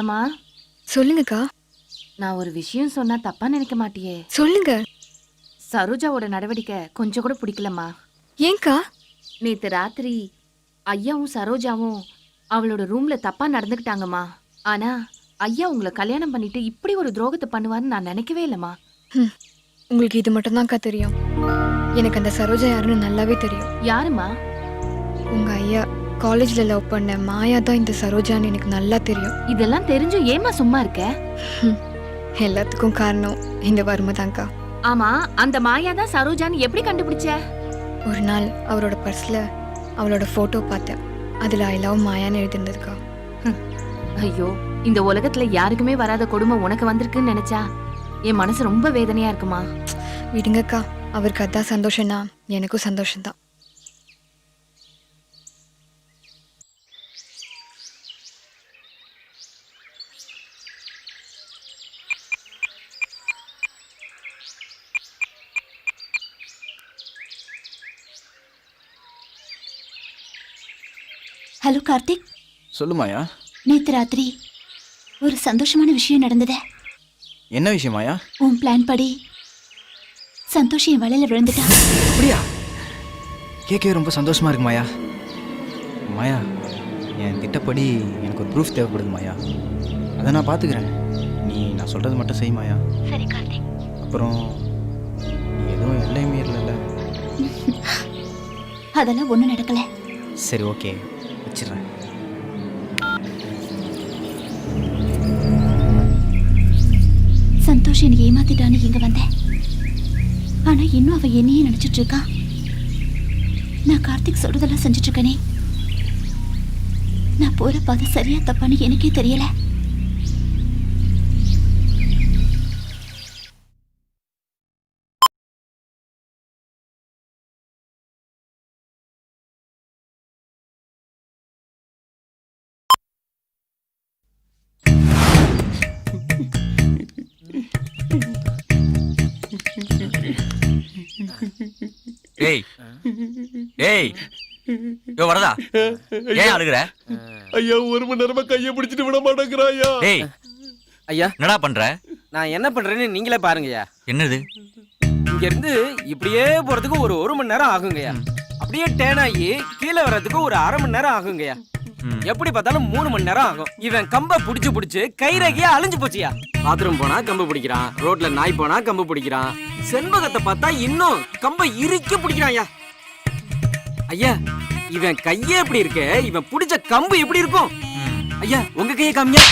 சரோஜாமா, சொல்லுங்கக்கா. நான் ஒரு விஷயம் சொன்னா தப்பா நினைக்க மாட்டியே? சொல்லுங்க. சரோஜாவோட நடவடிக்கை கொஞ்சம் கூட பிடிக்கலம்மா. ஏன்க்கா? நேத்து ராத்திரி ஐயாவும் சரோஜாவும் அவளோட ரூம்ல தப்பா நடந்துக்கிட்டாங்கம்மா. ஆனா ஐயா உங்களை கல்யாணம் பண்ணிட்டு இப்படி ஒரு துரோகத்தை பண்ணுவாருன்னு நான் நினைக்கவே இல்லம்மா. உங்களுக்கு இது மட்டும்தான்க்கா தெரியும். எனக்கு அந்த சரோஜா யாருன்னு நல்லாவே தெரியும். யாருமா? உங்க ஐயா காலேஜ்ல லவ் பண்ண மாயா தான் இந்த சரோஜான்னு எனக்கு நல்லா தெரியும். இதெல்லாம் தெரிஞ்சும் ஏமா சும்மா இருக்க? எல்லாத்துக்கும் காரணம் இந்த வறுமை தான்க்கா. ஆமா, அந்த மாயா தான் சரோஜான்னு எப்படி கண்டுபிடிச்ச? ஒரு நாள் அவரோட பர்ஸ்ல அவளோட போட்டோ பார்த்தேன். அதுல ஐ லவ் மாயான்னு எழுதிருந்ததுக்கா. ஐயோ, இந்த உலகத்துல யாருக்குமே வராத கொடுமை உனக்கு வந்திருக்குன்னு நினைச்சா என் மனசு ரொம்ப வேதனையா இருக்குமா. விடுங்கக்கா, அவருக்கு அதான் சந்தோஷம்னா எனக்கும் சந்தோஷம்தான். ஹலோ கார்த்திக். சொல்லுமாயா. நேத்து ராத்திரி ஒரு சந்தோஷமான விஷயம் நடந்ததே. என்ன விஷயமாயா? உன் பிளான் படி சந்தோஷ் என் வலையில விழுந்துட்டான். அப்படியா? கேட்கவே ரொம்ப சந்தோஷமா இருக்கு மாயா. மாயா, என் திட்டப்படி எனக்கு ஒரு ப்ரூஃப் தேவைப்படுது மாயா. அதை நான் பார்த்துக்கிறேன். நீ நான் சொல்கிறது மட்டும் செய் மாயா. சரி கார்த்திக். அப்புறம் நீ எதுவும் எல்லை மீறல? அதெல்லாம் ஒன்றும் நடக்கல. சரி, ஓகே, வச்சிடுறேன். சந்தோஷ் என்னை ஏமாத்திட்டான்னு இங்க வந்தேன். ஆனா இன்னும் அவ என்னையே நினைச்சிட்டு இருக்கா. நான் கார்த்திக் சொல்றதெல்லாம் செஞ்சுட்டு இருக்கனே. நான் போற பாதை சரியா தப்பான்னு எனக்கே தெரியல. ஏய் ஏய், யோ வரதா, ஏன் அழுகுற? ஐயா, ஒரு மணி நேரமா கையை பிடிச்சிட்டு விட மாட்டேங்கிறாயா. ஏய் ஐயா, என்னடா பண்ற? நான் என்ன பண்றேன்னு நீங்களே பாருங்கய்யா. என்னது? இங்க இருந்து இப்படியே போறதுக்கு ஒரு மணி நேரம் ஆகுங்கய்யா. அப்படியே டேன் ஆகி கீழே வர்றதுக்கு ஒரு அரை மணி நேரம் ஆகுங்கய்யா. எப்படி பார்த்தாலும் 3 மணி நேரம் ஆகும். இவன் கம்ப புடிச்சு கைரேகையா அழிஞ்சு போச்சியா. பாத்ரூம் போனா கம்பு பிடிக்கிறான், ரோட்ல நாய் போனா கம்பு பிடிக்கிறான், செண்பகத்தை பார்த்தா இன்னும் கம்ப இறுக்கி பிடிக்கிறான். ஐயா ஐயா, இவன் கையே எப்படி இருக்கு, இவன் பிடிச்ச கம்பு எப்படி இருக்கும்? ஐயா, உங்க கையை காமியா.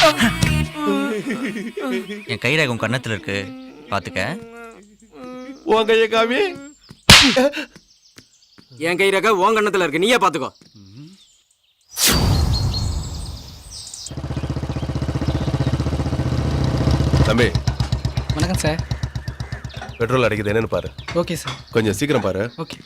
என் கைரேகை உன் கண்ணத்துல இருக்கு, பாத்துக்க. உன் கையை காமி. என் கைரேகை உன் கண்ணத்துல இருக்கு, நீயே பாத்துக்கோ. தம்பி. வணக்கம் சார். பெட்ரோல் அடிக்குது என்னன்னு பாரு. Okay sir. கொஞ்சம் சீக்கிரம் பாரு. ஓகே.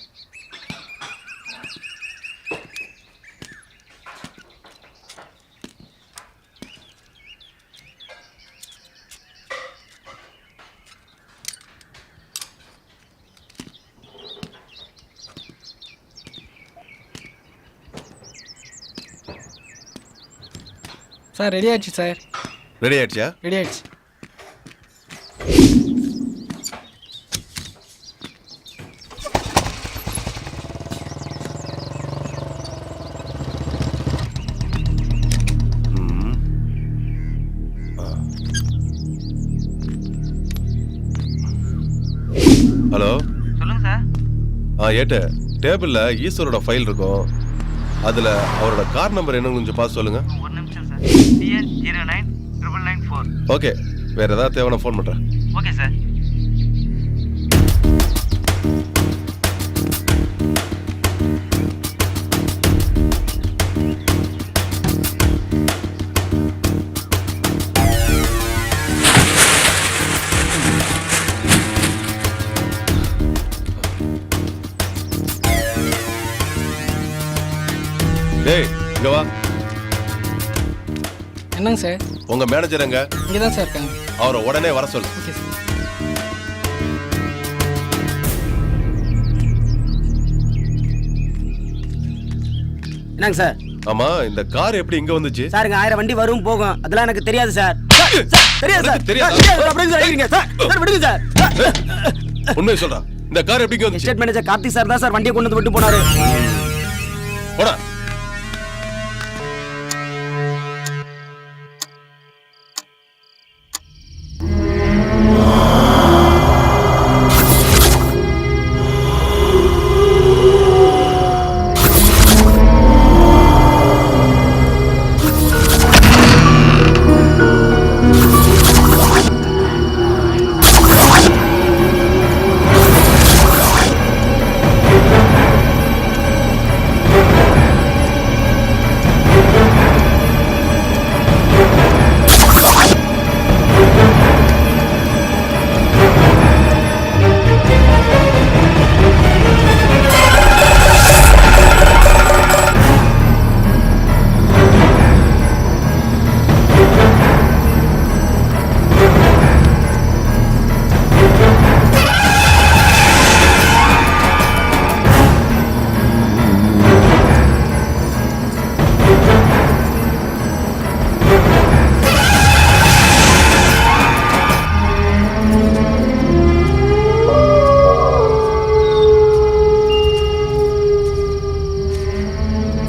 சார் ரெடி ஆயிடுச்சு சார். ரெடி ஆயிடுச்சா? ரெடி ஆயிடுச்சு. ஹலோ, சொல்லுங்க சார். ஏட்டு டேபிள்ல ஈஸ்வரோட ஃபைல் இருக்கும். அதுல அவரோட கார் நம்பர் என்னன்னு கொஞ்சம் பார்த்து சொல்லுங்க. ஒரு நிமிஷம் சார். CN099994. ஓகே, வேற ஏதாவது தேவைன்னா ஃபோன் பண்றேன். Okay sir. டேய், இங்க வா. என்னங்க சார்? உங்க மேனேஜர் எங்க? இங்கே தான் சார் இருக்காங்க. அவரை உடனே வர சொல்லு. Okay sir. என்னங்க சார்? ஆமா இந்த கார் எப்படி இங்க வந்துச்சு? சார் இங்க 1000 வண்டி வரும் போகும் அதெல்லாம் எனக்கு தெரியாது சார். தெரியாது சார். தெரியாது. அப்படிங்க சார் இருக்கீங்க சார். சார் விடுங்க சார். உண்மையை சொல்றா, இந்த கார் எப்படி இங்க வந்துச்சு? எஸ்டேட் மேனேஜர் கார்த்திக் சார் தான் சார் வண்டியை கொண்டு வந்து விட்டு போனாரு. போடா.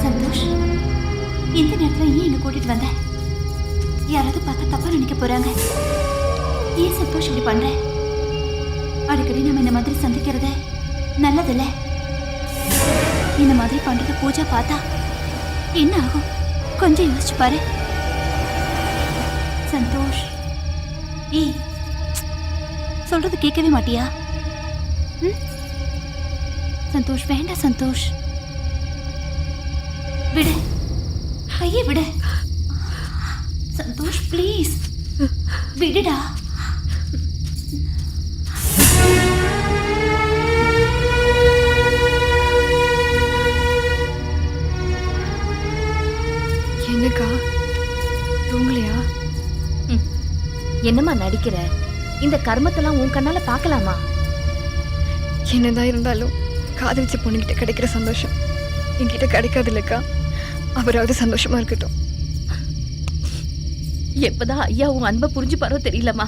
சந்தோஷ், இந்த நேரத்துல ஏன் என்ன கூட்டிட்டு வந்த? யாராவது பார்த்தா தப்பா நினைக்க போறாங்க. ஏன் சந்தோஷ் இப்படி பண்ற? அடிக்கடி நம்ம இந்த மாதிரி சந்திக்கிறது நல்லதில்ல. இந்த மாதிரி பண்றது பூஜா பார்த்தா என்ன ஆகும்? கொஞ்சம் யோசிச்சு பாரு. சந்தோஷ், ஏய் சொல்றது கேட்கவே மாட்டியா? சந்தோஷ் வேண்டாம். சந்தோஷ் விடு, கையை விடு. சந்தோஷ் ப்ளீஸ் விடுடா. என்னக்கா தூங்கலையா? என்னம்மா நடிக்கிற? இந்த கர்மத்தெல்லாம் உன் கண்ணால பார்க்கலாமா? என்னதான் இருந்தாலும் காதலிச்ச பொண்ணுகிட்ட கிடைக்கிற சந்தோஷம் என்கிட்ட கிடைக்காது இல்லக்கா. அவராவது சந்தோஷமா இருக்கட்டும். எப்பதான் ஐயா உன் அன்பை புரிஞ்சு பாரோ தெரியலம்மா.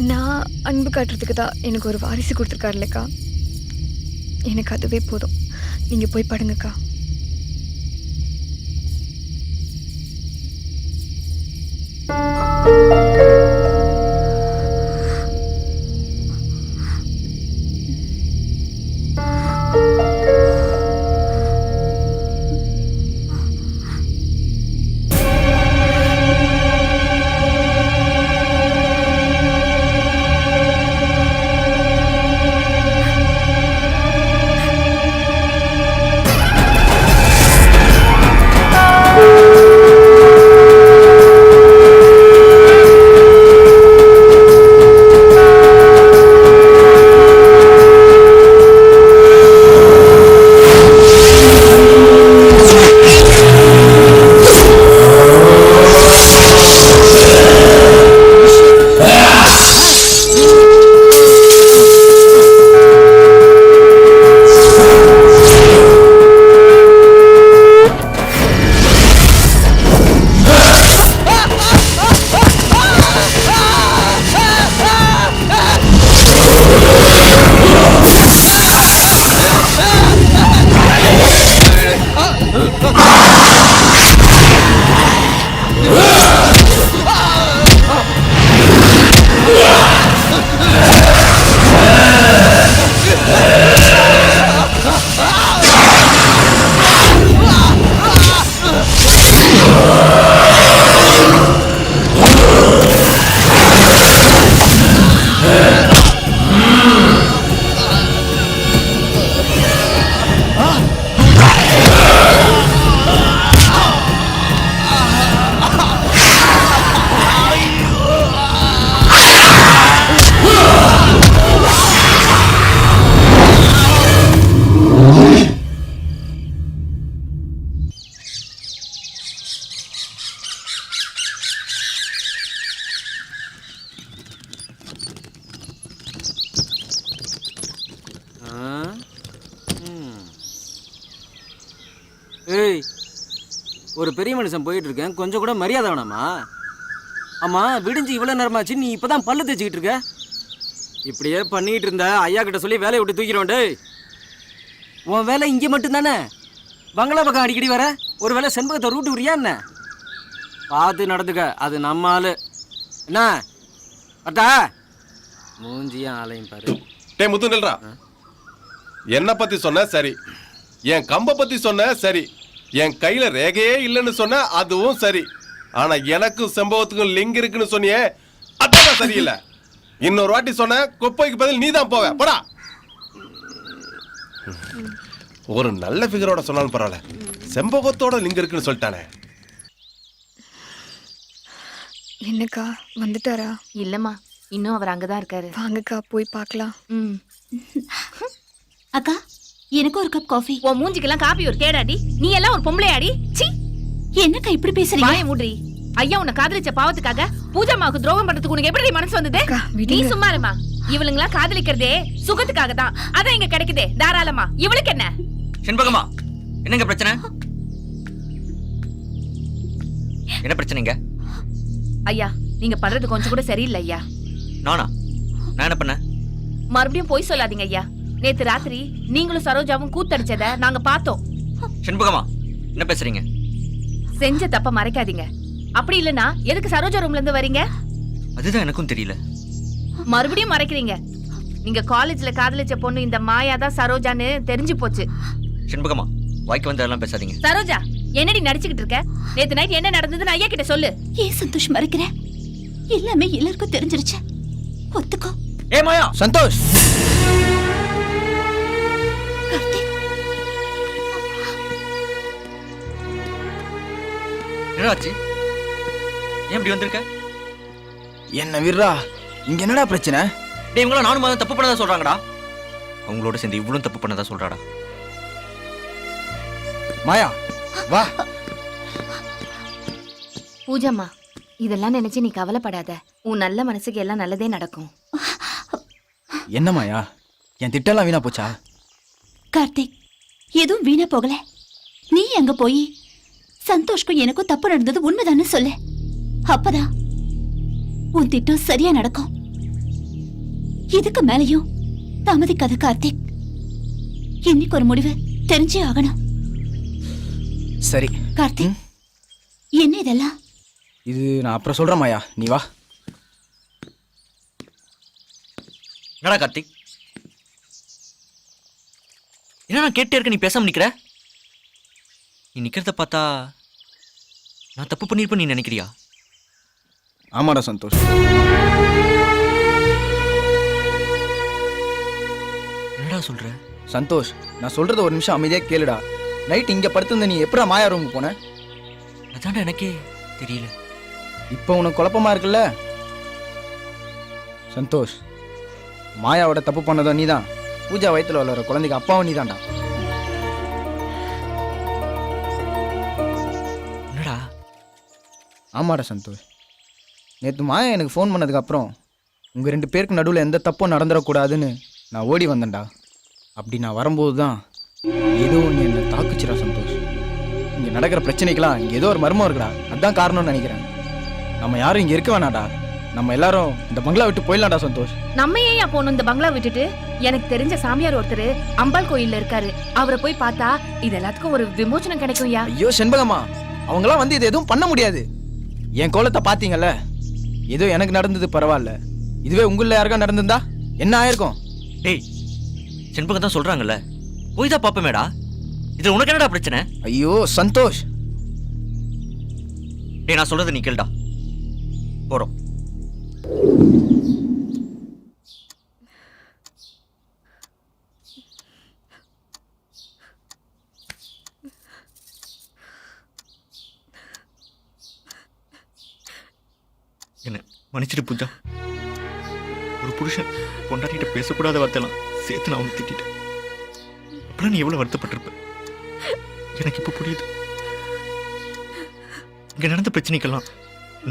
நான் அன்பு காட்டுறதுக்கு தான் எனக்கு ஒரு வாரிசு கொடுத்துருக்காரு இல்லக்கா. எனக்கு அதுவே போதும். நீங்க போய் படுங்கக்கா. ஏய் ஒரு பெரிய மனுஷன் போயிட்டு இருக்கேன், கொஞ்சம் கூட மரியாதை வேணாமா? ஆமா, விடிஞ்சு இவ்வளவு நேரமாச்சு, நீ இப்பதான் பல்லு தேய்ச்சிக்கிட்டு இருக்க. இப்படியே பண்ணிட்டு இருந்த ஐயா கிட்ட சொல்லி வேலையை விட்டு தூக்கிடுவோம். டேய், உன் வேலை இங்கே மட்டும்தானே? பங்களா பக்கம் அடிக்கடி வர, ஒரு வேலை செண்பகத்தை ரூட்டு விரியா என்ன? பார்த்து நடந்துக்க, அது நம்ம ஆளு. என்ன அட்டா மூஞ்சியும் ஆளையும் பாரு. டே முத்து நில்றா. என்ன பத்தி சொன்ன சரி, என் கம்ப பத்தி சொன்ன சரி, என் கையில ரேகையே இல்லைன்னு சொன்ன அதுவும் சரி. ஆனா எனக்கும் செம்பவத்துக்கும் லிங்க் இருக்குன்னு சொன்னியே, அதான் சரியில்லை. இன்னொரு வாட்டி சொன்ன குப்பைக்கு பதில் நீ தான் போவ. போடா. ஒரு நல்ல ஃபிகரோட சொன்னாலும் பரவாயில்ல, செம்பகத்தோட லிங்க் இருக்குன்னு சொல்லிட்டானே. என்னக்கா வந்துட்டாரா? இல்லம்மா, இன்னும் அவர் அங்கதான் இருக்காரு. வாங்கக்கா போய் பார்க்கலாம். ம். அக்கா, எனக்கு ஒரு கப் காஃபி. உன் மூஞ்சிக்கெல்லாம் காப்பி ஒரு கேடாடி. நீ எல்லாம் ஒரு பொம்பளையாடி. சீ, என்னக்கா இப்படி பேசுறீங்க? வாயை மூடி. ஐயா உன்னை காதலிச்ச பாவத்துக்காக பூஜாமாவுக்கு துரோகம் பண்றதுக்கு உனக்கு எப்படி மனசு வந்தது? அக்கா, நீ விடுங்க. சும்மா இருமா. இவளுங்களா காதலிக்கிறதே சுகத்துக்காக தான். அதான் இங்க கிடைக்குதே தாராளமா. இவளுக்கு என்ன? செண்பகமா, என்னங்க பிரச்சனை? என்ன பிரச்சனைங்க? ஐயா, நீங்க பண்றது கொஞ்சம் கூட சரியில்லை ஐயா. நானா? நான் என்ன பண்ணேன்? மறுபடியும் போய் சொல்லாதீங்க ஐயா. நேத்து ராத்திரி நீங்களும் சரோஜாவும் கூத்தடிச்சத நாங்க பார்த்தோம். செண்பகமா, என்ன பேசுறீங்க? செஞ்ச தப்ப மறைக்காதீங்க. அப்படி இல்லனா எதுக்கு சரோஜா ரூம்ல இருந்து வரீங்க? அதுதான் எனக்கும் தெரியல. மறுபடியும் மறைக்கிறீங்க. நீங்க காலேஜ்ல காதலிச்ச பொண்ணு இந்த மாயா தான் சரோஜான்னு தெரிஞ்சு போச்சு. செண்பகமா, வாய்க்கு வந்ததெல்லாம் பேசாதீங்க. சரோஜா, என்னடி நடிச்சுக்கிட்டு இருக்க? நேத்து நைட் என்ன நடந்ததுன்னு ஐயா கிட்ட சொல்லு. ஏன் சந்தோஷ் மறைக்கிற? எல்லாமே எல்லாருக்கும் தெரிஞ்சிருச்சு. ஒத்துக்கோ. ஏ மாயா! சந்தோஷ், கார்த்திக், என்னடாச்சு? ஏன் இப்படி வந்திருக்க? என்ன விட்றா. இங்க என்னடா பிரச்சனை? டேய், இவங்கள நானும் மதம் தப்பு பண்ணதா சொல்றாங்கடா. அவங்களோட சேர்ந்து இவ்வளவு தப்பு பண்ணதா சொல்றாடா. மாயா வா. பூஜாம்மா, இதெல்லாம் நினைச்சு நீ கவலைப்படாத. உன் நல்ல மனசுக்கு எல்லாம் நல்லதே நடக்கும். என்ன மாயா, என் திட்டம்லாம் வீணா போச்சா? கார்த்திக், எதுவும் வீணா போகல. நீ அங்க போய் சந்தோஷ்க்கும் எனக்கும் தப்பு நடந்தது உண்மைதானே சொல்லு. அப்பதான் உன் திட்டம் சரியா நடக்கும். இதுக்கு மேலையும் தாமதிக்காத கார்த்திக். இன்னைக்கு ஒரு முடிவு தெரிஞ்சே ஆகணும். சரி கார்த்திக், என்ன இதெல்லாம்? இது நான் அப்புறம் சொல்றேன் மாயா, நீ வா. என்னடா கார்த்திக்? என்ன நான் கேட்டே இருக்க, நீ பேசாம நிக்கிற? நீ நிக்கிறத பார்த்தா நான் தப்பு பண்ணிருப்பேன் நீ நினைக்கிறியா? ஆமாடா சந்தோஷ். என்னடா சொல்ற? சந்தோஷ், நான் சொல்றத ஒரு நிமிஷம் அமைதியா கேளுடா. நைட் இங்க படுத்திருந்த நீ எப்படா மாயா ரூமுக்கு போன? அதான்டா எனக்கே தெரியல. இப்போ உனக்கு குழப்பமா இருக்குல்ல? சந்தோஷ், மாயாவோட தப்பு பண்ணதும் நீதான். பூஜா வயித்துல வளர குழந்தைக்கு அப்பாவும் நீதான்டா. என்னடா? ஆமாடா சந்தோஷ், நேற்று மாயா எனக்கு ஃபோன் பண்ணதுக்கு அப்புறம் உங்க 2 பேருக்கு நடுவில் எந்த தப்பும் நடந்துடக்கூடாதுன்னு நான் ஓடி வந்தேன்டா. அப்படி நான் வரும்போது தான் ஏதோ ஒன்று என்னை தாக்குச்சுடா சந்தோஷ். இங்கே நடக்கிற பிரச்சனைக்கெல்லாம் இங்கே ஏதோ ஒரு மர்மம் இருக்குடா. அதுதான் காரணம்னு நினைக்கிறேன். நம்ம யாரும் இங்கே இருக்க வேணாடா. நம்ம எல்லாரும் இந்த பங்களா விட்டு போயிடலாம்டா சந்தோஷ். நம்ம ஏன் போகணும் இந்த பங்களா விட்டுட்டு? எனக்கு தெரிஞ்ச சாமியார் ஒருத்தர் அம்பாள் கோயில்ல இருக்காரு. அவரை போய் பார்த்தா இது எல்லாத்துக்கும் ஒரு விமோசனம் கிடைக்கும்யா. ஐயோ செண்பகம்மா, அவங்களாம் வந்து இது எதுவும் பண்ண முடியாது. என் கோலத்தை பார்த்தீங்கல்ல, ஏதோ எனக்கு நடந்தது பரவாயில்ல. இதுவே உங்களில் யாருக்கா நடந்திருந்தா என்ன ஆயிருக்கும்? டேய், செண்பகம் தான் சொல்றாங்கல்ல, போய் தான் பாப்பமேடா. இதுல உனக்கு என்னடா பிரச்சனை? ஐயோ சந்தோஷ். டேய், நான் சொல்றது நீ கேளுடா. போறோம். என்ன மன்னிச்சிட்டு பூஜா. ஒரு புருஷன் பொண்டாட்டிகிட்ட பேசக்கூடாத வார்த்தைலாம் சேர்த்து நான் அவனுக்கு திட்டிட்டேன். அப்பெல்லாம் நீ எவ்வளவு வருத்தப்பட்டிருப்ப எனக்கு இப்ப புரியுது. இங்க நடந்த பிரச்சனைக்கெல்லாம்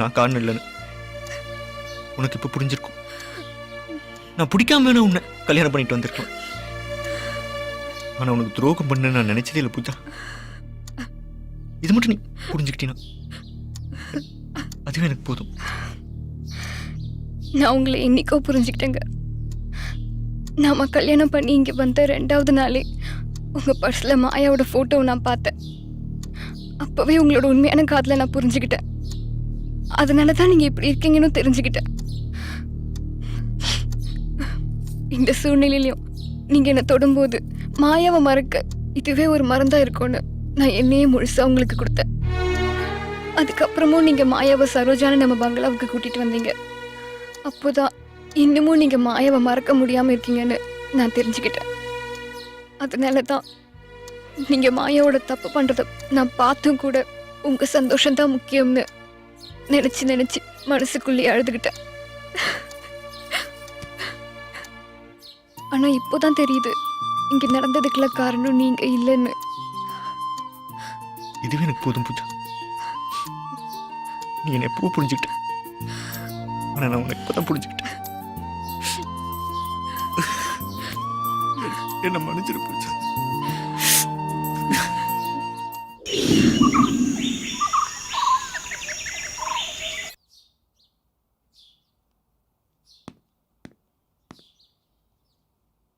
நான் காரணம் இல்லைன்னு உனக்கு இப்ப புரிஞ்சிருக்கும். நான் பிடிக்காம வேணா உன்னை கல்யாணம் பண்ணிட்டு வந்திருக்கேன். ஆனா உனக்கு துரோகம் பண்ண நான் நினைச்சதே இல்லை பூஜா. இது மட்டும் நீ புரிஞ்சுக்கிட்டீனா அதுவே எனக்கு போதும். நான் உங்களை என்னைக்கோ புரிஞ்சுக்கிட்டேங்க. நாம கல்யாணம் பண்ணி இங்கே வந்த 2வது நாளே உங்கள் பர்ஸில் மாயாவோட ஃபோட்டோவை நான் பார்த்தேன். அப்போவே உங்களோட உண்மையான காதலை நான் புரிஞ்சுக்கிட்டேன். அதனால தான் நீங்கள் இப்படி இருக்கீங்கன்னு தெரிஞ்சுக்கிட்டேன். இந்த சூழ்நிலையிலையும் நீங்கள் என்னை தொடும்போது மாயாவை மறக்க இதுவே ஒரு மருந்தா இருக்கும்னு நான் என்னையே முழுசாக உங்களுக்கு கொடுத்தேன். அதுக்கப்புறமும் நீங்கள் மாயாவை சரோஜான நம்ம பங்களாவுக்கு கூட்டிகிட்டு வந்தீங்க. அப்போதான் இன்னமும் நீங்கள் மாயாவை மறக்க முடியாமல் இருக்கீங்கன்னு நான் தெரிஞ்சுக்கிட்டேன். அதனால தான் நீங்கள் மாயாவோட தப்பு பண்ணுறத நான் பார்த்தும் கூட உங்கள் சந்தோஷம்தான் முக்கியம்னு நினச்சி மனசுக்குள்ளேயே அழுதுகிட்டேன். ஆனால் இப்போதான் தெரியுது இங்கே நடந்ததுக்கெல்லாம் காரணம் நீங்கள் இல்லைன்னு. இதுவே எனக்கு போதும் பூஜா. நீ என்னை எப்போ புரிஞ்சுக்கிட்ட, ஆனா நான் உன்னை இப்பதான் புரிஞ்சுக்கிட்டேன். என்ன மன்னிச்சிரு பூஜா.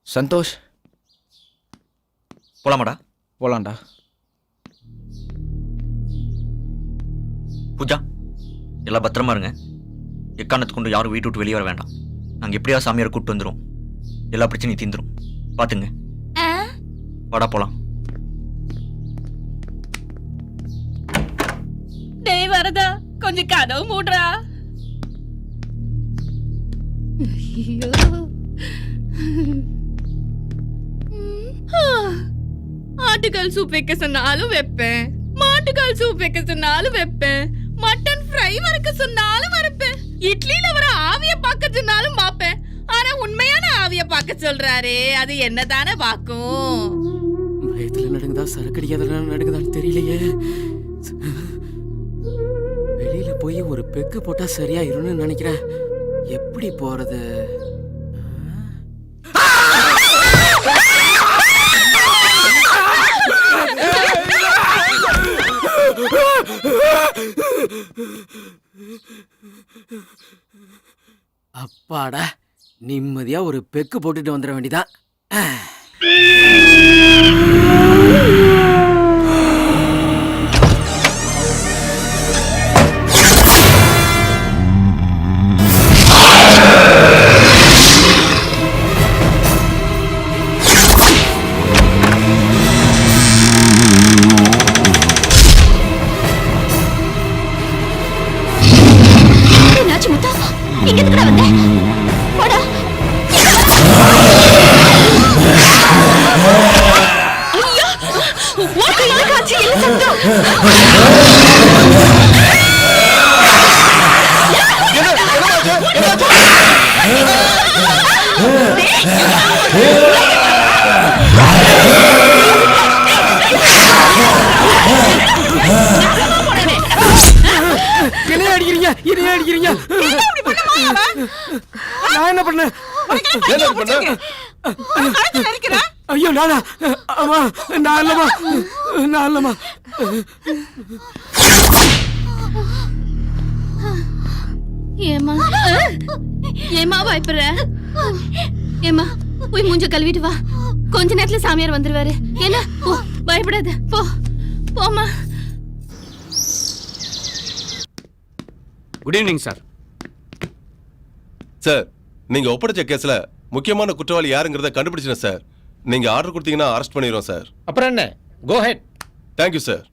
சந்தோஷ், போலாமாடா? போலாம்டா. பூஜா, எல்லாம் பத்திரமா இருங்க. எக்காரணத்துக்கு கொண்டு யாரும் வீட்டு விட்டு வெளியே வர வேண்டாம். நாங்கள் எப்படியா சாமியாரை கூப்பிட்டு வந்துடும். எல்லா பிரச்சனையும் தீந்துரும். பார்த்துங்க. வாடா போலாம். டேய் வரதா, கொஞ்சம் கதவு மூடுறா. ஐயோ. ஆட்டுக்கால் சூப் வைக்க சொன்னாலும் வைப்பேன், மாட்டுக்கால் சூப் வைக்க சொன்னாலும் வைப்பேன், மட்டன் ஃப்ரை வறுக்க சொன்னாலும் வறுப்பேன், இட்லில வர ஆவிய பார்க்க சொன்னாலும் பாப்பேன். ஆனா உண்மையான ஆவிய பார்க்க சொல்றாரே, அது என்னதானே பாக்கும்? வயத்துல நடக்குதா சரக்கடிக்காத நடக்குதான்னு தெரியலையே. வெளியில போய் ஒரு பெக்கு போட்டா சரியா இருன்னு நினைக்கிறேன். எப்படி போறது? அப்பாடா, நிம்மதியா ஒரு பெக்கு போட்டுட்டு வந்துட வேண்டியதான். என்னாச்சு முத்தா? இங்க எதுக்குடா வந்த? போடா. ஐயா, உனக்கு எனக்கு ஆச்சு, என்ன சத்தம்? என்னைய அடிக்கிறீங்க, என்னைய அடிக்கிறீங்க. நான் என்ன பண்ணேன்? என்ன பண்ண? ஐயோ நானா? ஆமா, நான் இல்லம்மா, நான் இல்லம்மா. ஏமா ஏமா பயப்படுற? ஏமா போய் மூஞ்ச கழுவிட்டு வா. கொஞ்ச நேரத்துல சாமியார் வந்துருவாரு. என்ன போ, பயப்படாத, போ போமா. Good evening sir. சார், நீங்க ஒப்படைச்ச கேஸ்ல முக்கியமான குற்றவாளி யாருங்கிறத கண்டுபிடிச்சிட்டேன் சார். நீங்க ஆர்டர் கொடுத்தீங்கன்னா அரெஸ்ட் பண்ணிடுவோம் சார். அப்புறம் என்ன, கோ ஹெட். Thank you sir.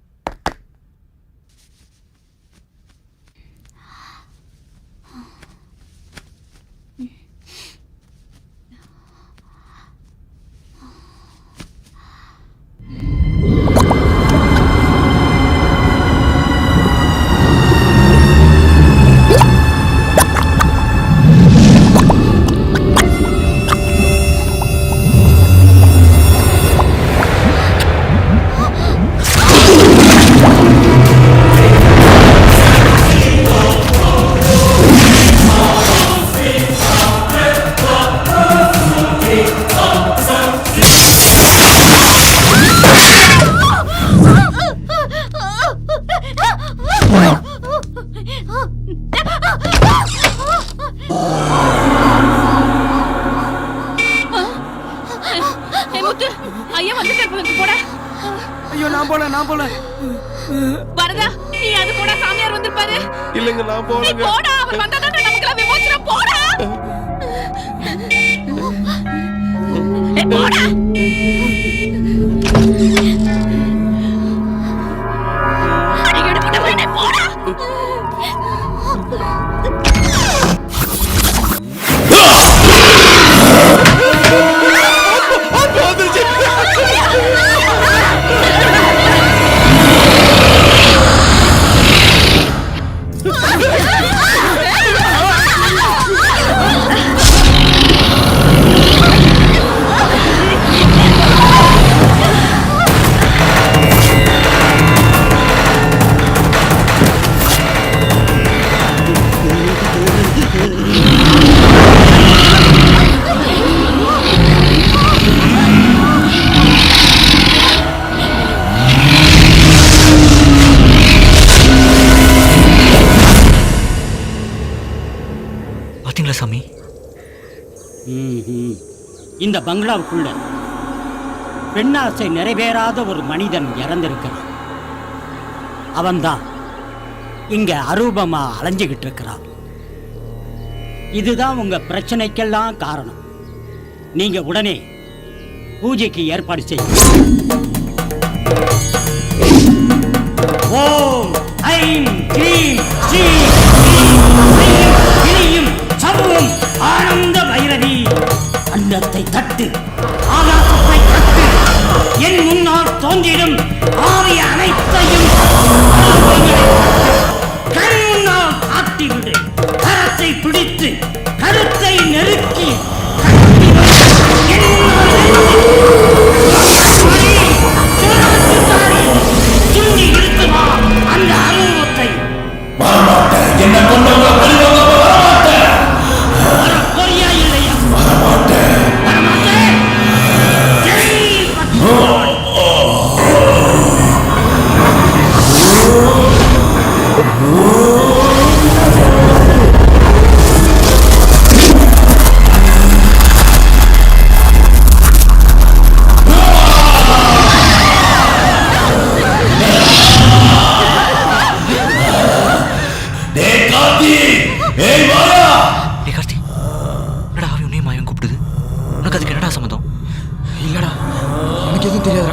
நான் போல வரதா நீ அது கூட சாமியார் வந்திருப்பாரு. இல்லைங்க நான் நீ போறேங்க. போடா, அவர் வந்தாதான் நமக்குலாம் விமோசனம். போடா ஏய், போடா. அடி எடுபட்ட வேணே, போடா. பாத்தீங்களா சாமி? இந்த பங்களாவுக்குள்ள பெண்ணாசை நிறைவேறாத ஒரு மனிதன் இறந்திருக்கிறான். அவன்தான் இங்க அரூபமா அலைஞ்சுகிட்டு இருக்கிறான். இதுதான் உங்க பிரச்சனைக்கெல்லாம் காரணம். நீங்க உடனே பூஜைக்கு ஏற்பாடு செய்யுங்க. ஓம் ஐம் க்ரீம் ஸ்ரீம் சவும் ஆனந்த பைரவி. அண்டத்தை தட்டு, ஆகாசத்தை தட்டு, என் முன்னால் தோன்றிடும் ஆவி அனைத்தையும் கண் முன்னால் காட்டிவிடு. கரத்தை பிடித்து கருத்தை நெருக்கி சுண்டி இழுத்துவா அந்த அனுபவத்தை. என்ன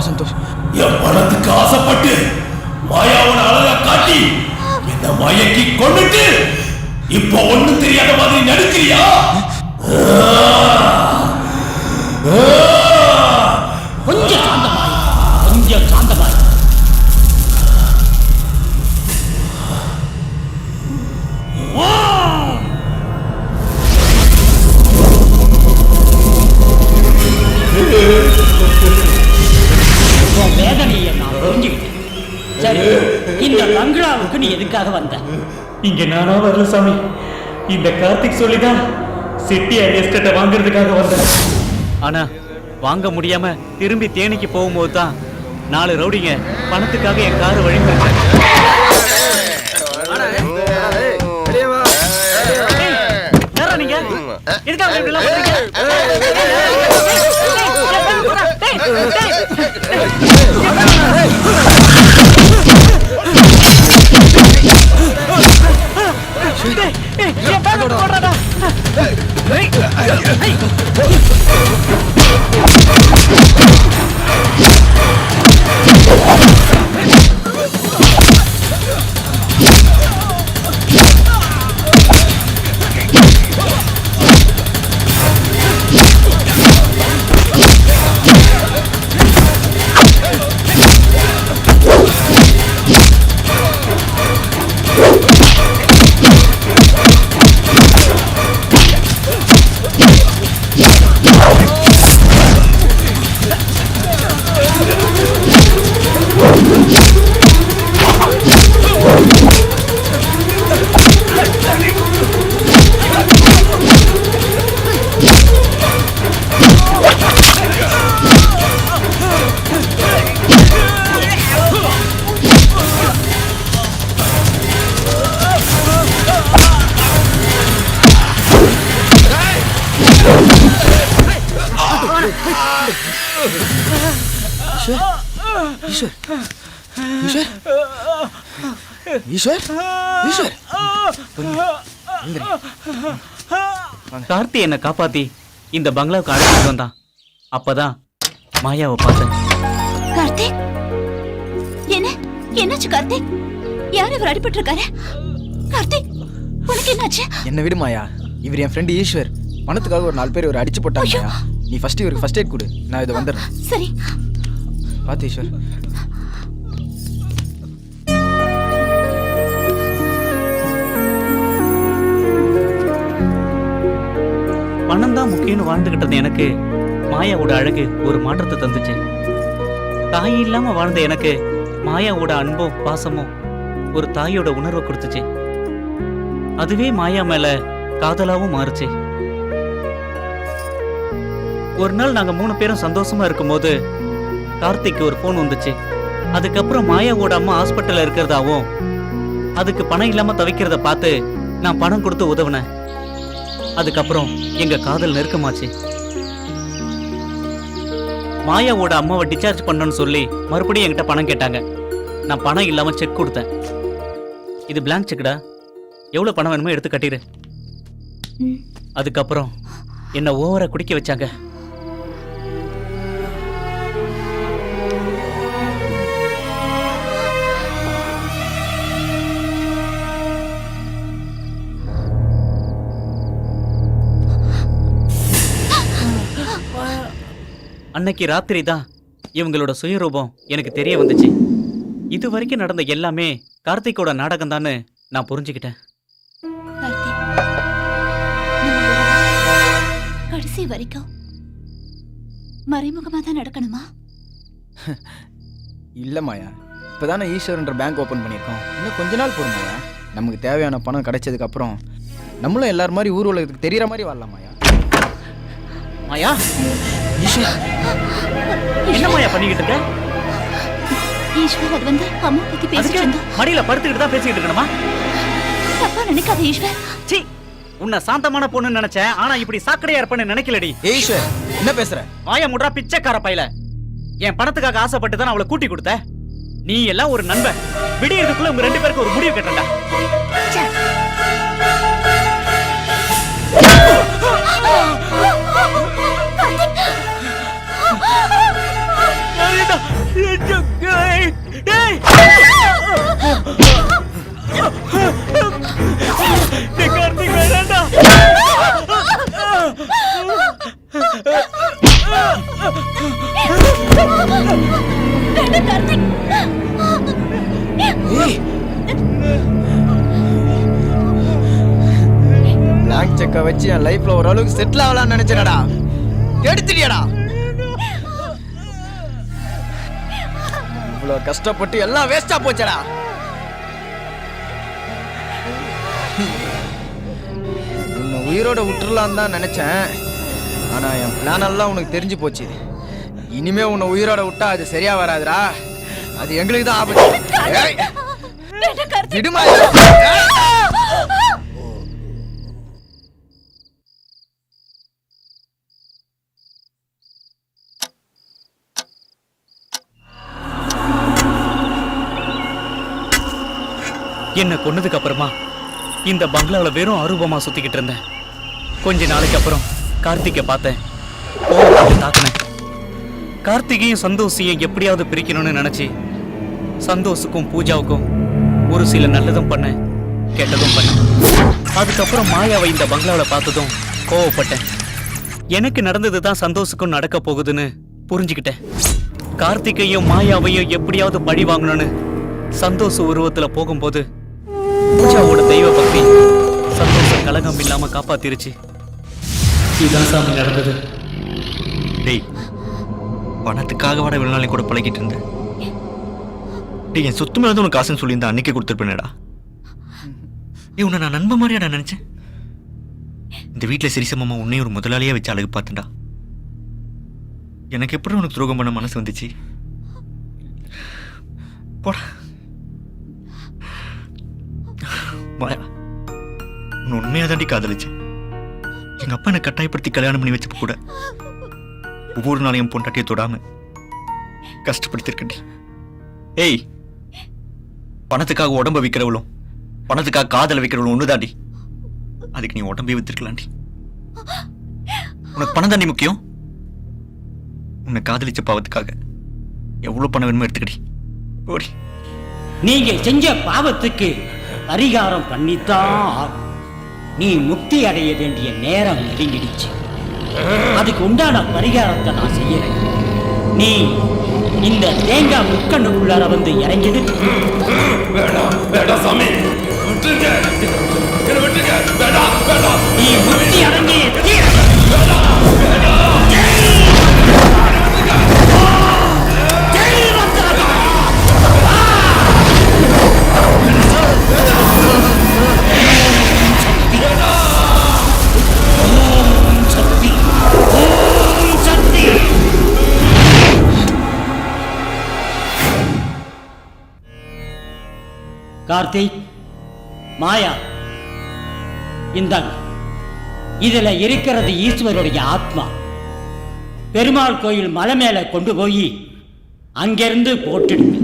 சந்தோஷ். என் பணத்துக்கு ஆசைப்பட்டு மாயாவோட அழகா காட்டி என்ன மயக்கி கொண்டுட்டு இப்போ ஒண்ணும் தெரியாத மாதிரி நடிக்கிறியா? கொஞ்சம் சாந்தமாய், கொஞ்சம் சாந்தமாய். வேதனையை நான் புரிஞ்சுக்கிட்டேன். சரி, இந்த பங்களாவுக்கு நீ எதுக்காக வந்த? இங்க நானா வரல சாமி. இந்த கார்த்திக் சொல்லிதான் செட்டியார் எஸ்டேட்டை வாங்குறதுக்காக வந்தேன். ஆனா வாங்க முடியாம திரும்பி தேனிக்கு போகும்போது தான் 4 ரவுடிங்க பணத்துக்காக என் காரை வழிமறிச்சாங்க. நீங்க எதுக்காக இப்படி எல்லாம் ஈஸ்வர் ஈஸ்வர் ஈஸ்வர் ஈஸ்வர் கார்த்தி என்னை காப்பாத்தி இந்த பங்களாவுக்கு அழைச்சிட்டு வந்தான். அப்பதான் மாயாவை பார்த்தேன். கார்த்திக் என்ன என்னாச்சு கார்த்திக்? யார் இவர் அடிபட்டு இருக்காரு? கார்த்திக் உனக்கு என்னாச்சு? என்ன விடு மாயா, இவர் என் ஃப்ரெண்டு ஈஸ்வர். பணத்துக்காக ஒரு 4 பேர் ஒரு அடிச்சு போட்டாங்க மாயா. நீ ஃபர்ஸ்ட் இவருக்கு ஃபர்ஸ்ட் எய்ட் கொடு, நான் இதை வந்துடுறேன். சரி பார்த்து ஈஸ்வர். பணம் தான் முக்கியம்னு வாழ்ந்துகிட்டு இருந்த எனக்கு மாயாவோட அழகு ஒரு மாற்றத்தை தந்துச்சு. தாய் இல்லாம வாழ்ந்த எனக்கு மாயாவோட அன்பும் பாசமும் ஒரு தாயோட உணர்வை கொடுத்துச்சு. அதுவே மாயா மேல காதலாவும் மாறுச்சு. ஒரு நாள் நாங்க 3 பேரும் சந்தோஷமா இருக்கும்போது கார்த்திக்கு ஒரு போன் வந்துச்சு. அதுக்கப்புறம் மாயாவோட அம்மா ஹாஸ்பிட்டல்ல இருக்கிறதாவும் அதுக்கு பணம் இல்லாம தவிக்கிறத பார்த்து நான் பணம் கொடுத்து உதவுனேன். அதுக்கப்புறம் எங்க காதல் நெருக்கமாச்சு. மாயாவோட அம்மாவை டிஸ்சார்ஜ் பண்ணணும்னு சொல்லி மறுபடியும் என்கிட்ட பணம் கேட்டாங்க. நான் பணம் இல்லாம செக் கொடுத்தேன். இது பிளாங்க் செக்குடா, எவ்வளவு பணம் வேணுமோ எடுத்து கட்டிடு. அதுக்கப்புறம் என்ன ஓவரா குடிக்க வச்சாங்க. அன்னைக்கு ராத்திரி தான் இவங்களோட சுயரூபம் எனக்கு தெரிய வந்துச்சு. இது வரைக்கும் நடந்த எல்லாமே கார்த்திகோட நாடகம் தான்னு நான் புரிஞ்சுக்கிட்டேன். கார்த்திக் நம்ம உறவு கடைசி வரைக்கும் மறைமுகமா தான் நடக்கணுமா? இல்லை மாயா, இப்போதானே ஈஸ்வர்ன்ற பேங்க் ஓப்பன் பண்ணியிருக்கோம். இன்னும் கொஞ்ச நாள் போதும் மாயா. நமக்கு தேவையான பணம் கிடைச்சதுக்கு அப்புறம் நம்மளும் எல்லாரும் மாதிரி ஊர் உலகத்துக்கு தெரியற மாதிரி வாழலாம் மாயா. மாயா, ஈஸ்வர் என்ன மாயா பண்ணிக்கிட்டு இருக்க? ஈஸ்வர் அது வந்து அம்மா பத்தி பேசிட்டு இருந்தோம். மடியில படுத்துக்கிட்டு தான் பேசிக்கிட்டு இருக்கணுமா? தப்பா நினைக்காத ஈஸ்வர். சீ, உன்னை சாந்தமான பொண்ணு நினைச்சேன். ஆனா இப்படி சாக்கடையா இருப்பேன்னு நினைக்கலடி. ஈஸ்வர் என்ன பேசுற? மாயா முட்ரா பிச்சைக்கார பையல. என் பணத்துக்காக ஆசைப்பட்டு தான் அவளை கூட்டி கொடுத்த. நீ எல்லாம் ஒரு நண்பன். விடியறதுக்குள்ள உங்க 2 பேருக்கு ஒரு முடிவு கட்டண்டா. கார்த்திக் வேண்டாம். பிளாங்க் செக்கை வச்சு என் லைஃப்ல ஓரளவுக்கு செட்டில் ஆகலாம்னு நினைச்சேனடா. எடுத்துட்டியடா. இவ்வளோ கஷ்டப்பட்டு எல்லாம் வேஸ்டா போச்சடா. உன்னை உயிரோட விட்டுறலாம் தான் நினைச்சேன். ஆனா என் பிளான் எல்லாம் உனக்கு தெரிஞ்சு போச்சு. இனிமே உன்னை உயிரோட விட்டா அது சரியா வராதுடா. அது எங்களுக்கு தான் ஆபத்து. ஏய், விடுமா. என்ன கொன்னதுக்கு அப்புறமா இந்த பங்களாவில் வெறும் அரூபமா சுத்திக்கிட்டு இருந்தேன். கொஞ்ச நாளைக்கு அப்புறம் கார்த்திகை பார்த்தேன். தாக்குனேன். கார்த்திகையும் சந்தோஷையும் எப்படியாவது பிரிக்கணும்னு நினைச்சு சந்தோஷுக்கும் பூஜாவுக்கும் ஒரு சில நல்லதும் பண்ணேன், கெட்டதும் பண்ணேன். அதுக்கப்புறம் மாயாவை இந்த பங்களாவில் பார்த்ததும் கோவப்பட்டேன். எனக்கு நடந்தது தான் சந்தோஷுக்கும் நடக்க போகுதுன்னு புரிஞ்சுக்கிட்டேன். கார்த்திகையும் மாயாவையும் எப்படியாவது பழி வாங்கணும்னு சந்தோஷ உருவத்துல போகும்போது பூஜாவோட தெய்வ பக்தி சந்தோஷம் கலகம் இல்லாம காப்பாத்திருச்சு. இதுதான் சாமி நடந்தது. டேய், பணத்துக்காக வாட இவ்வளவு நாளைக்கு கூட பழகிட்டு இருந்தேன். டேய், என் சொத்து மேல உனக்கு காசுன்னு சொல்லியிருந்தா அன்னைக்கே கொடுத்துருப்பேனடா. ஏய், உன்னை நான் நண்ப மாதிரியாடா நினைச்சேன். இந்த வீட்டில் சிரிசமாமா உன்னையும் ஒரு முதலாளியா வச்சு அழகு பார்த்தேன்டா. எனக்கு எப்படி உனக்கு துரோகம் பண்ண மனசு வந்துச்சு? போடா மாயா, உன்னை உண்மையா தாண்டி காதலிச்சு. எங்க அப்பா என்னை கட்டாயப்படுத்தி கல்யாணம் பண்ணி வச்சப்ப கூட ஒவ்வொரு நாளையும் பொண்டாட்டியை தொடாம கஷ்டப்படுத்திருக்கண்டி. ஏய், பணத்துக்காக உடம்ப விற்கிறவளும் பணத்துக்காக காதல வைக்கிறவளும் ஒண்ணுதாண்டி. அதுக்கு நீ உடம்பே வித்துருக்கலாண்டி. உனக்கு பணம் தாண்டி முக்கியம். உன்னை காதலிச்ச பாவத்துக்காக எவ்வளவு பணம் வேணுமோ எடுத்துக்கடி. ஓடி. நீங்க செஞ்ச பாவத்துக்கு பரிகாரம் பண்ணித்தான் ஆகும். நீ முக்தி அடைய வேண்டிய நேரம் நெருங்கிடுச்சு. அதுக்கு உண்டான பரிகாரத்தை நான் செய்யறேன். நீ இந்த தேங்காய் முக்கண்ணுக்குள்ளார வந்து இறங்கிடு. நீ முக்தி அடைஞ்சே தீர. கார்த்திக், மாயா, இந்தாங்க. இதுல இருக்கிறது ஈஸ்வருடைய ஆத்மா. பெருமாள் கோயில் மலை மேல கொண்டு போய் அங்கிருந்து போட்டுடுங்க.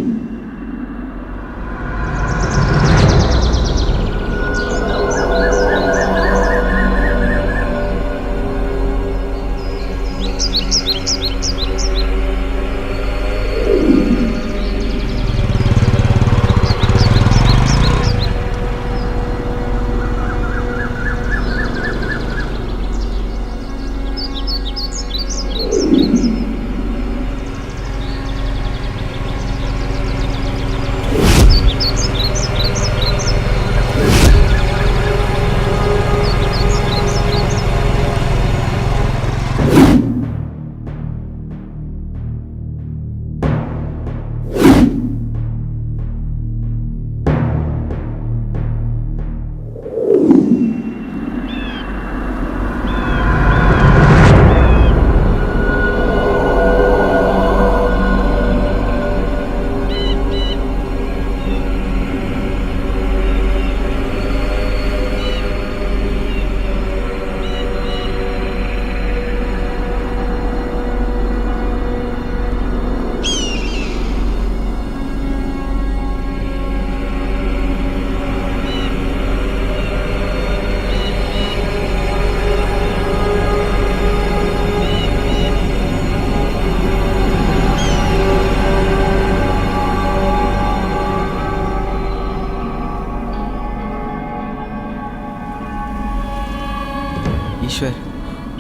ஈஸ்வர்,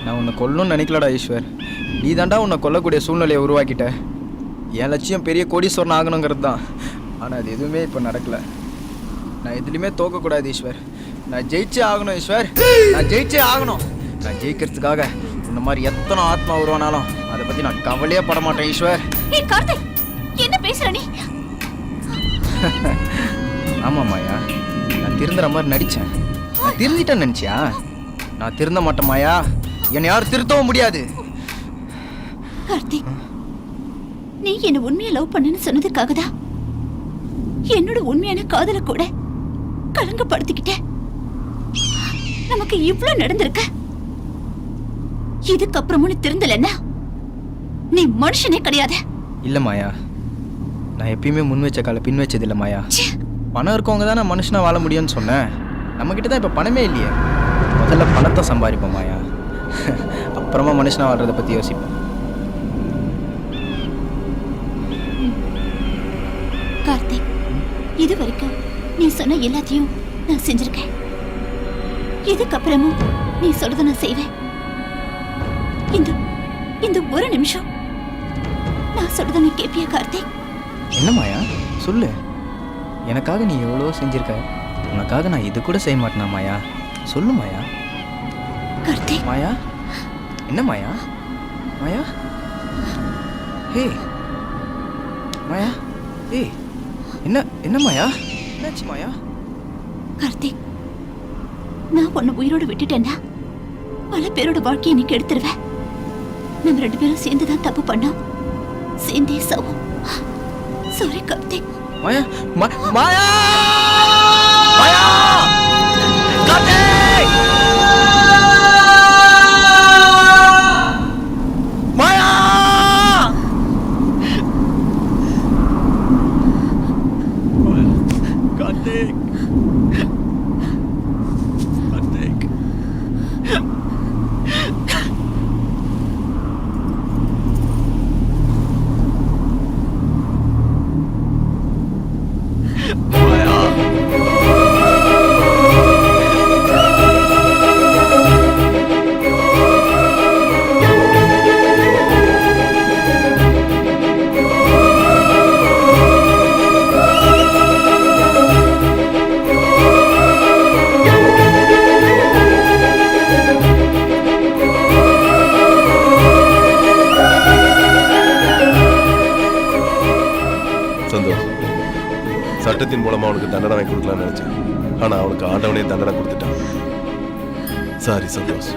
நான் உன்னை கொல்லணும்னு நினைக்கலடா ஈஸ்வர். நீ தாண்டா உன்னை கொல்லக்கூடிய சூழ்நிலையை உருவாக்கிட்ட. என் லட்சியம் பெரிய கோடீஸ்வரன் ஆகணுங்கிறது தான். ஆனால் அது எதுவுமே இப்போ நடக்கலை. நான் எதுலேயுமே தோக்கக்கூடாது ஈஸ்வர். நான் ஜெயிச்சே ஆகணும் ஈஸ்வர். நான் ஜெயிச்சே ஆகணும். நான் ஜெயிக்கிறதுக்காக இந்த மாதிரி எத்தனை ஆத்மா உருவானாலும் அதை பற்றி நான் கவலையே பட மாட்டேன் ஈஸ்வர். என்ன பேசுற நீ? ஆமாம் மாயா, நான் திருந்துற மாதிரி நடித்தேன். நான் திருந்திட்டேன்னு நினச்சியா? நான் திருந்த மாட்டேன் மாயா. என்னை யாரும் திருத்தவும் முடியாது. கார்த்திக், நீ என்ன உண்மையா லவ் பண்ணன்னு சொன்னதுக்காக தான் என்னோட உண்மையான காதல கூட கலங்கப்படுத்திக்கிட்ட. நமக்கு இவ்ளோ நடந்திருக்க. இதுக்கப்புறமும் நீ திருந்தலன்னா நீ மனுஷனே கிடையாது. இல்லை மாயா, நான் எப்பயுமே முன் வச்ச காலை பின் வச்சது இல்லை மாயா. பணம் இருக்கவங்க தான் நான் மனுஷனா வாழ முடியும்னு சொன்னேன். நம்மக்கிட்ட தான் இப்போ பணமே இல்லையே. முதல்ல பணத்தை சம்பாதிப்போம் மாயா, அப்புறமா மனுஷனா வாழ்றதை பற்றி யோசிப்போம். கார்த்திக், இது வரைக்கும் நீ சொன்ன எல்லாத்தையும் நான் செஞ்சிருக்கேன். இதுக்கப்புறமும் நீ சொல்றத நான் செய்வேன். இந்த ஒரு நிமிஷம் நான் சொல்றத நீ கேப்பியா கார்த்திக்? என்ன மாயா சொல்லு. எனக்காக நீ எவ்வளோ செஞ்சிருக்க. உனக்காக நான் இது கூட செய்ய மாட்டேனா மாயா? சொல்லு மாயா. கார்த்திக், மாயா, என்ன மாயா? மாயா, ஹே மாயா, ஹே, என்ன மாயா? என்னாச்சு மாயா? கார்த்திக், நான் உன்னை உயிரோடு விட்டுட்டேன்னா பல பேரோட வாழ்க்கையை நீ கெடுத்துருவேன். நம்ம 2 பேரும் சேர்ந்து தான் தப்பு பண்ணோம். சேர்ந்தே சவும். சாரி கார்த்திக். மாயா, மாயா, மாயா, கார்த்திக், மாயா. சட்டத்தின் மூலமா அவனுக்கு தண்டனை வாங்கி கொடுக்கலாம்னு நினைச்சேன். ஆனா அவனுக்கு ஆண்டவனே தண்டனை கொடுத்துட்டான். சாரி சந்தோஷ்.